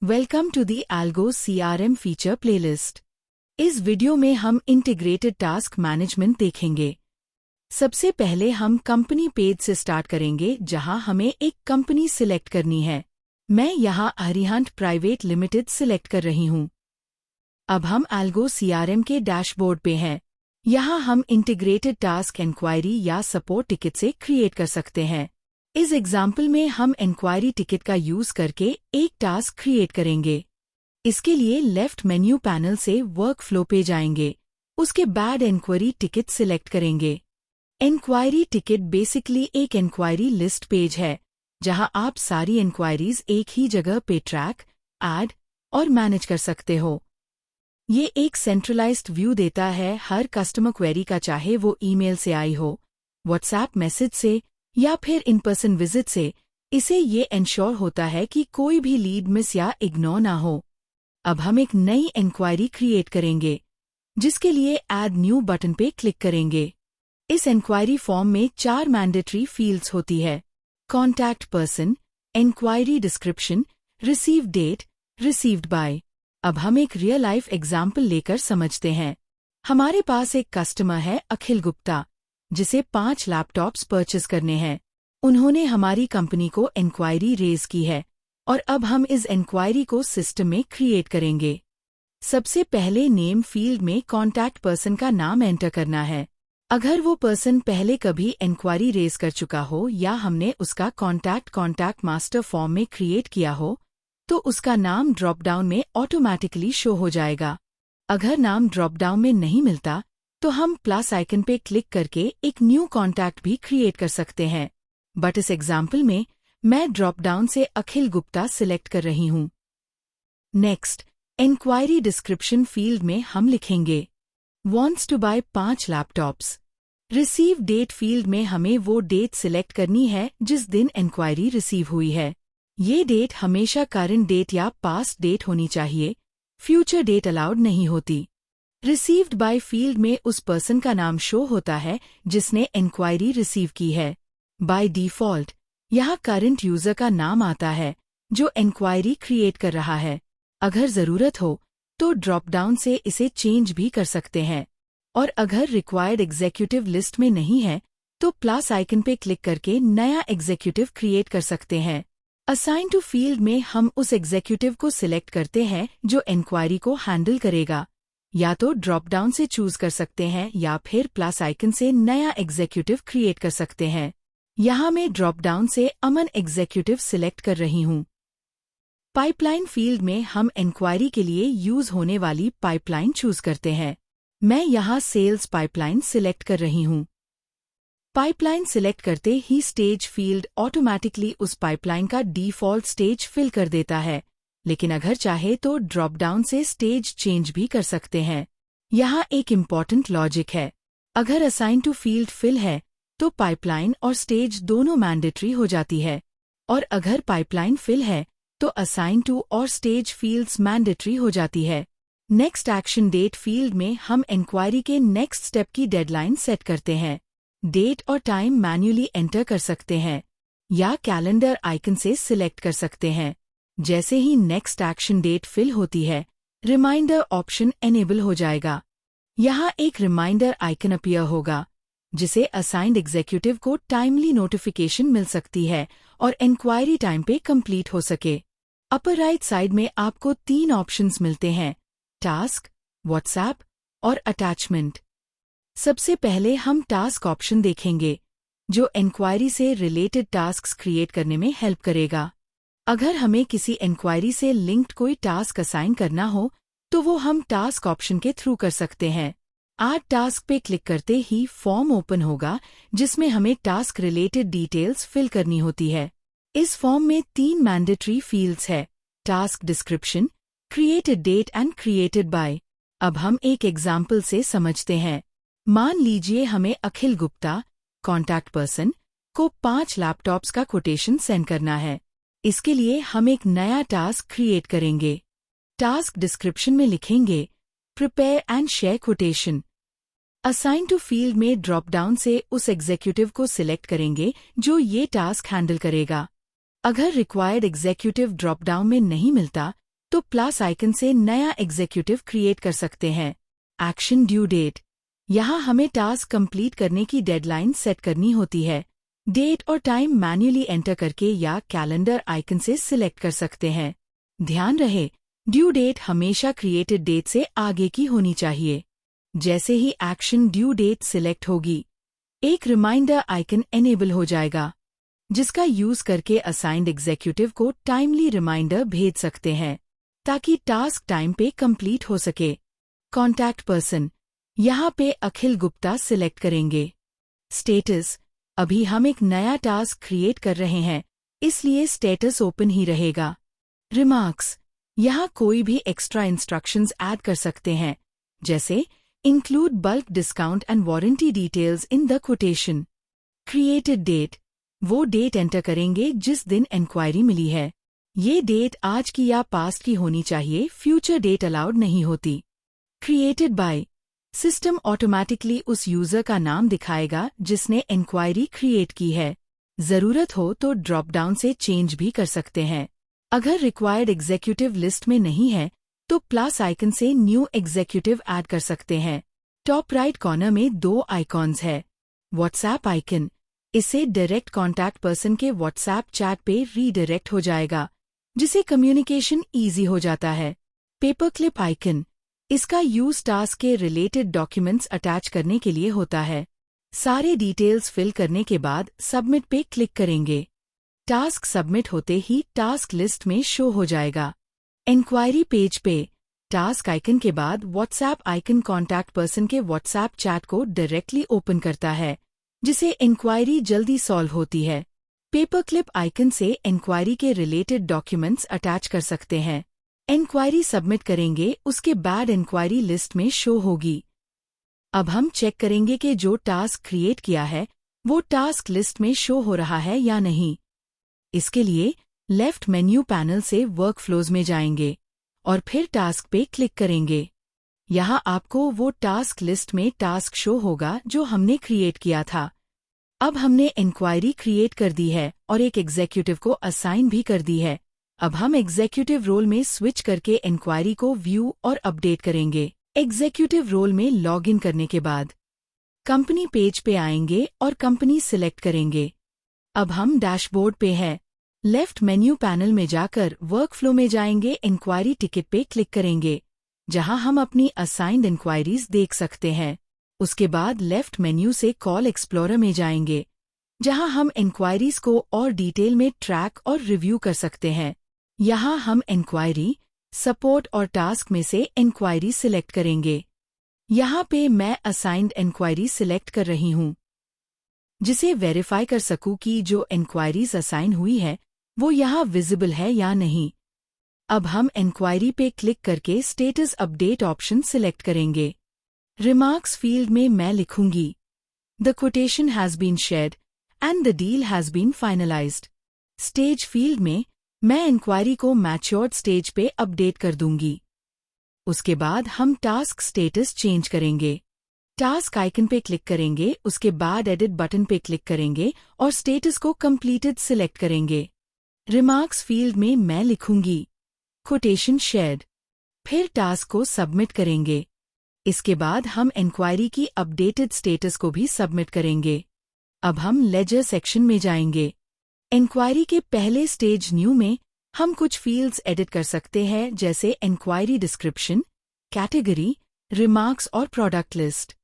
Welcome to the Algo CRM feature playlist. इस video में हम इंटीग्रेटेड टास्क मैनेजमेंट देखेंगे। सबसे पहले हम कंपनी पेज से स्टार्ट करेंगे, जहां हमें एक कंपनी सिलेक्ट करनी है। मैं यहां अरिहंत प्राइवेट लिमिटेड सिलेक्ट कर रही हूं। अब हम Algo CRM के डैशबोर्ड पे हैं। यहां हम इंटीग्रेटेड टास्क इंक्वायरी या सपोर्ट टिकट से क्रिएट कर सकते हैं। इस एग्जाम्पल में हम इंक्वायरी टिकट का यूज करके एक टास्क क्रिएट करेंगे। इसके लिए लेफ्ट मेन्यू पैनल से वर्कफ्लो पे जाएंगे। उसके बाद इंक्वायरी टिकट सिलेक्ट करेंगे। इंक्वायरी टिकट बेसिकली एक इंक्वायरी लिस्ट पेज है, जहां आप सारी इंक्वायरीज एक ही जगह पे ट्रैक, ऐड और मैनेज कर सकते हो। ये एक सेंट्रलाइज्ड व्यू देता है हर कस्टमर क्वेरी का, चाहे वो ईमेल से आई हो, व्हाट्सएप मैसेज से या फिर इन पर्सन विजिट से। इसे ये इंश्योर होता है कि कोई भी लीड मिस या इग्नोर ना हो। अब हम एक नई इंक्वायरी क्रिएट करेंगे, जिसके लिए ऐड न्यू बटन पे क्लिक करेंगे। इस इंक्वायरी फॉर्म में 4 मैंडेटरी फील्ड्स होती है: contact person, enquiry description, receive date, received by. अब हम एक रियल लाइफ एग्जाम्पल लेकर समझते हैं। हमारे पास एक कस्टमर है अखिल गुप्ता, जिसे 5 लैपटॉप्स परचेस करने हैं। उन्होंने हमारी कंपनी को इंक्वायरी रेज की है और अब हम इस इंक्वायरी को सिस्टम में क्रिएट करेंगे। सबसे पहले नेम फील्ड में कॉन्टैक्ट पर्सन का नाम एंटर करना है। अगर वो पर्सन पहले कभी इंक्वायरी रेज कर चुका हो या हमने उसका कॉन्टैक्ट मास्टर फॉर्म में क्रिएट किया हो, तो उसका नाम ड्रॉप डाउन में ऑटोमैटिकली शो हो जाएगा। अगर नाम ड्रॉप डाउन में नहीं मिलता, तो हम प्लस आइकन पे क्लिक करके एक न्यू कॉन्टैक्ट भी क्रिएट कर सकते हैं। बट इस एग्जाम्पल में मैं ड्रॉप डाउन से अखिल गुप्ता सिलेक्ट कर रही हूँ। नेक्स्ट, इंक्वायरी डिस्क्रिप्शन फील्ड में हम लिखेंगे wants to buy 5 laptops. Receive date field में हमें वो डेट सिलेक्ट करनी है जिस दिन इंक्वायरी रिसीव हुई है। ये डेट हमेशा करंट डेट या पास्ट डेट होनी चाहिए, फ्यूचर डेट अलाउड नहीं होती। रिसीव्ड बाय फील्ड में उस पर्सन का नाम शो होता है जिसने इंक्वायरी रिसीव की है। बाय डिफॉल्ट यहाँ करंट यूजर का नाम आता है, जो इंक्वायरी क्रिएट कर रहा है। अगर जरूरत हो तो ड्रॉप डाउन से इसे चेंज भी कर सकते हैं, और अगर रिक्वायर्ड एग्जीक्यूटिव लिस्ट में नहीं है तो प्लस आइकन पे क्लिक करके नया एग्जीक्यूटिव क्रिएट कर सकते हैं। असाइन टू फील्ड में हम उस एग्जीक्यूटिव को सिलेक्ट करते हैं जो इंक्वायरी को हैंडल करेगा। या तो ड्रॉप डाउन से चूज कर सकते हैं या फिर प्लस आइकन से नया एग्जीक्यूटिव क्रिएट कर सकते हैं। यहाँ मैं ड्रॉप डाउन से अमन एग्जीक्यूटिव सिलेक्ट कर रही हूँ। पाइपलाइन फील्ड में हम इंक्वायरी के लिए यूज होने वाली पाइपलाइन चूज करते हैं। मैं यहाँ सेल्स पाइपलाइन सिलेक्ट कर रही हूँ। पाइपलाइन सिलेक्ट करते ही स्टेज फील्ड ऑटोमैटिकली उस पाइपलाइन का डिफॉल्ट स्टेज फिल कर देता है, लेकिन अगर चाहे तो ड्रॉप डाउन से स्टेज चेंज भी कर सकते हैं। यहाँ एक इम्पॉर्टेंट लॉजिक है। अगर असाइन टू फील्ड फिल है तो पाइपलाइन और स्टेज दोनों मैंडेटरी हो जाती है, और अगर पाइपलाइन फिल है तो असाइन टू और स्टेज फील्ड्स मैंडेटरी हो जाती है। नेक्स्ट एक्शन डेट फील्ड में हम इंक्वायरी के नेक्स्ट स्टेप की डेडलाइन सेट करते हैं। डेट और टाइम मैन्युअली एंटर कर सकते हैं या कैलेंडर आइकन से सिलेक्ट कर सकते हैं। जैसे ही नेक्स्ट एक्शन डेट फिल होती है, रिमाइंडर ऑप्शन एनेबल हो जाएगा। यहाँ एक रिमाइंडर आइकन अपीयर होगा, जिसे असाइंड एग्जीक्यूटिव को टाइमली नोटिफिकेशन मिल सकती है और इंक्वायरी टाइम पे कंप्लीट हो सके। अपर राइट साइड में आपको 3 ऑप्शंस मिलते हैं: टास्क, व्हाट्सएप और अटैचमेंट। सबसे पहले हम टास्क ऑप्शन देखेंगे, जो इंक्वायरी से रिलेटेड टास्क्स क्रिएट करने में हेल्प करेगा। अगर हमें किसी इंक्वायरी से लिंक्ड कोई टास्क असाइन करना हो, तो वो हम टास्क ऑप्शन के थ्रू कर सकते हैं। ऐड टास्क पे क्लिक करते ही फॉर्म ओपन होगा, जिसमें हमें टास्क रिलेटेड डिटेल्स फिल करनी होती है। इस फॉर्म में 3 मैंडेटरी फील्ड्स है: task description, created date and created by. अब हम एक एग्जाम्पल से समझते हैं। मान लीजिए हमें अखिल गुप्ता, कॉन्टैक्ट पर्सन, को 5 लैपटॉप्स का कोटेशन सेंड करना है। इसके लिए हम एक नया टास्क क्रिएट करेंगे। टास्क डिस्क्रिप्शन में लिखेंगे prepare and share quotation. Assign to field में ड्रॉप डाउन से उस एग्जीक्यूटिव को सिलेक्ट करेंगे जो ये टास्क हैंडल करेगा। अगर रिक्वायर्ड एग्जीक्यूटिव ड्रॉप डाउन में नहीं मिलता, तो प्लस आइकन से नया एग्जीक्यूटिव क्रिएट कर सकते हैं। एक्शन ड्यू डेट, यहाँ हमें टास्क कंप्लीट करने की डेडलाइन सेट करनी होती है। डेट और टाइम मैन्युअली एंटर करके या कैलेंडर आइकन से सिलेक्ट कर सकते हैं। ध्यान रहे, ड्यू डेट हमेशा क्रिएटेड डेट से आगे की होनी चाहिए। जैसे ही एक्शन ड्यू डेट सिलेक्ट होगी, एक रिमाइंडर आइकन एनेबल हो जाएगा, जिसका यूज करके असाइंड एग्जीक्यूटिव को टाइमली रिमाइंडर भेज सकते हैं ताकि टास्क टाइम पे कंप्लीट हो सके। कॉन्टैक्ट पर्सन, यहाँ पे अखिल गुप्ता सिलेक्ट करेंगे। स्टेटस, अभी हम एक नया टास्क क्रिएट कर रहे हैं, इसलिए स्टेटस ओपन ही रहेगा। रिमार्क्स, यहाँ कोई भी एक्स्ट्रा इंस्ट्रक्शंस ऐड कर सकते हैं, जैसे include bulk discount and warranty details in the quotation. Created date, वो डेट एंटर करेंगे जिस दिन इंक्वायरी मिली है। ये डेट आज की या पास्ट की होनी चाहिए, फ्यूचर डेट अलाउड नहीं होती। क्रिएटेड बाय, सिस्टम ऑटोमेटिकली उस यूजर का नाम दिखाएगा जिसने इंक्वायरी क्रिएट की है। जरूरत हो तो ड्रॉप डाउन से चेंज भी कर सकते हैं। अगर रिक्वायर्ड एग्जीक्यूटिव लिस्ट में नहीं है तो प्लस आइकन से न्यू एग्जीक्यूटिव ऐड कर सकते हैं। टॉप राइट कॉर्नर में 2 आइकॉन्स है। व्हाट्सएप आइकन, इससे डायरेक्ट कॉन्टैक्ट पर्सन के व्हाट्सएप चैट पे रीडायरेक्ट हो जाएगा, जिसे कम्युनिकेशन ईजी हो जाता है। पेपर क्लिप आइकन, इसका यूज टास्क के रिलेटेड डॉक्यूमेंट्स अटैच करने के लिए होता है। सारे डिटेल्स फिल करने के बाद सबमिट पे क्लिक करेंगे। टास्क सबमिट होते ही टास्क लिस्ट में शो हो जाएगा। इंक्वायरी पेज पे टास्क आइकन के बाद व्हाट्सएप आइकन कॉन्टैक्ट पर्सन के व्हाट्सएप चैट को डायरेक्टली ओपन करता है, जिसे इंक्वायरी जल्दी सॉल्व होती है। पेपर क्लिप आइकन से इंक्वायरी के रिलेटेड डॉक्यूमेंट्स अटैच कर सकते हैं। इंक्वायरी सबमिट करेंगे, उसके बाद इंक्वायरी लिस्ट में शो होगी। अब हम चेक करेंगे कि जो टास्क क्रिएट किया है वो टास्क लिस्ट में शो हो रहा है या नहीं। इसके लिए लेफ्ट मेन्यू पैनल से वर्कफ्लोज में जाएंगे और फिर टास्क पे क्लिक करेंगे। यहाँ आपको वो टास्क लिस्ट में टास्क शो होगा जो हमने क्रिएट किया था। अब हमने इंक्वायरी क्रिएट कर दी है और एक एग्जीक्यूटिव को असाइन भी कर दी है। अब हम एग्जीक्यूटिव रोल में स्विच करके इंक्वायरी को व्यू और अपडेट करेंगे। एग्जीक्यूटिव रोल में लॉगिन करने के बाद कंपनी पेज पे आएंगे और कंपनी सिलेक्ट करेंगे। अब हम डैशबोर्ड पे हैं। लेफ्ट मेन्यू पैनल में जाकर वर्कफ्लो में जाएंगे, इंक्वायरी टिकट पे क्लिक करेंगे, जहां हम अपनी असाइंड इंक्वायरीज देख सकते हैं। उसके बाद लेफ्ट मेन्यू से कॉल एक्सप्लोरर में जाएंगे, जहां हम इंक्वायरीज को और डिटेल में ट्रैक और रिव्यू कर सकते हैं। यहां हम इंक्वायरी, सपोर्ट और टास्क में से इंक्वायरी सिलेक्ट करेंगे। यहाँ पे मैं असाइंड इंक्वायरी सिलेक्ट कर रही हूँ, जिसे वेरीफाई कर सकूं कि जो इंक्वायरीज असाइन हुई है वो यहाँ विजिबल है या नहीं। अब हम इंक्वायरी पे क्लिक करके स्टेटस अपडेट ऑप्शन सिलेक्ट करेंगे। रिमार्क्स फील्ड में मैं लिखूंगी, the quotation has been shared and the deal has been finalised. Stage field में मैं इंक्वायरी को मैच्योर्ड स्टेज पे अपडेट कर दूंगी। उसके बाद हम टास्क स्टेटस चेंज करेंगे। टास्क आइकन पे क्लिक करेंगे, उसके बाद एडिट बटन पे क्लिक करेंगे और स्टेटस को कंप्लीटेड सिलेक्ट करेंगे। रिमार्क्स फील्ड में मैं लिखूंगी, कोटेशन शेयर्ड। फिर टास्क को सबमिट करेंगे। इसके बाद हम इंक्वायरी की अपडेटेड स्टेटस को भी सबमिट करेंगे। अब हम लेजर सेक्शन में जाएंगे। इंक्वायरी के पहले स्टेज न्यू में हम कुछ फील्ड्स एडिट कर सकते हैं, जैसे इंक्वायरी डिस्क्रिप्शन, कैटेगरी, रिमार्क्स और प्रोडक्ट लिस्ट।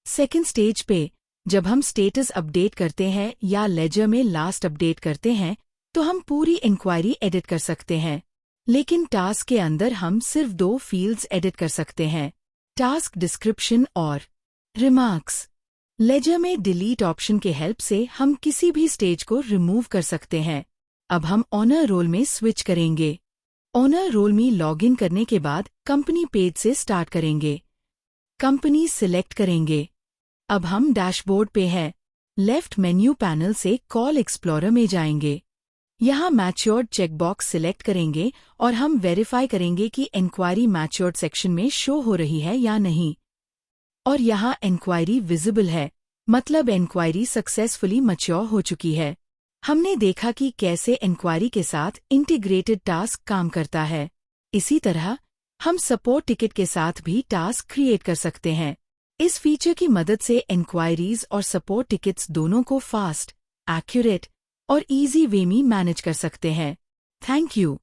सेकेंड स्टेज पे जब हम स्टेटस अपडेट करते हैं या लेजर में लास्ट अपडेट करते हैं तो हम पूरी इंक्वायरी एडिट कर सकते हैं, लेकिन टास्क के अंदर हम सिर्फ 2 फील्ड्स एडिट कर सकते हैं, टास्क डिस्क्रिप्शन और रिमार्क्स। लेजर में डिलीट ऑप्शन के हेल्प से हम किसी भी स्टेज को रिमूव कर सकते हैं। अब हम ऑनर रोल में स्विच करेंगे। ऑनर रोल में लॉगिन करने के बाद कंपनी पेज से स्टार्ट करेंगे। कंपनी सिलेक्ट करेंगे। अब हम डैशबोर्ड पे हैं। लेफ्ट मेन्यू पैनल से कॉल एक्सप्लोरर में जाएंगे। यहाँ मैच्योर्ड चेकबॉक्स सिलेक्ट करेंगे और हम वेरीफाई करेंगे कि इंक्वायरी मैच्योर्ड सेक्शन में शो हो रही है या नहीं। और यहाँ इंक्वायरी विजिबल है, मतलब इंक्वायरी सक्सेसफुली मैच्योर हो चुकी है। हमने देखा कि कैसे इंक्वायरी के साथ इंटीग्रेटेड टास्क काम करता है। इसी तरह हम सपोर्ट टिकट के साथ भी टास्क क्रिएट कर सकते हैं। इस फीचर की मदद से इंक्वायरीज और सपोर्ट टिकट्स दोनों को फास्ट, एक्यूरेट और इजी वे में मैनेज कर सकते हैं। Thank you.